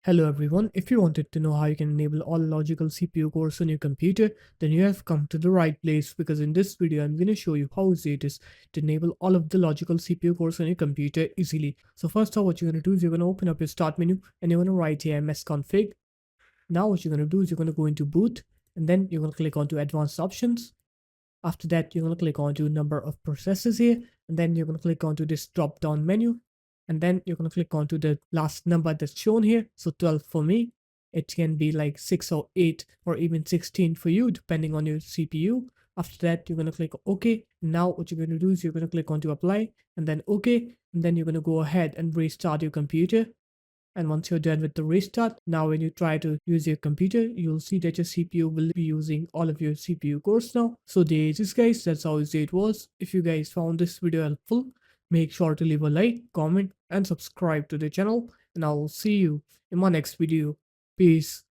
Hello everyone, if you wanted to know how you can enable all logical CPU cores on your computer, then you have come to the right place because in this video I'm going to show you how easy it is to enable all of the logical CPU cores on your computer easily. So first off, what you're going to do is you're going to open up your start menu and you're going to write here MSConfig. Now what you're going to do is you're going to go into boot and then you're going to click onto advanced options. After that, you're going to click onto number of processes here, and then you're going to click onto this drop down menu, and then you're going to click onto the last number that's shown here. So 12 for me. It can be like 6 or 8 or even 16 for you, depending on your CPU. After that, you're going to click OK. Now what you're going to do is you're going to click onto apply and then OK. And then you're going to go ahead and restart your computer. And once you're done with the restart, now when you try to use your computer, you'll see that your CPU will be using all of your CPU cores now. So there it is guys, that's how easy it was. If you guys found this video helpful, make sure to leave a like, comment and subscribe to the channel. And I'll see you in my next video. Peace.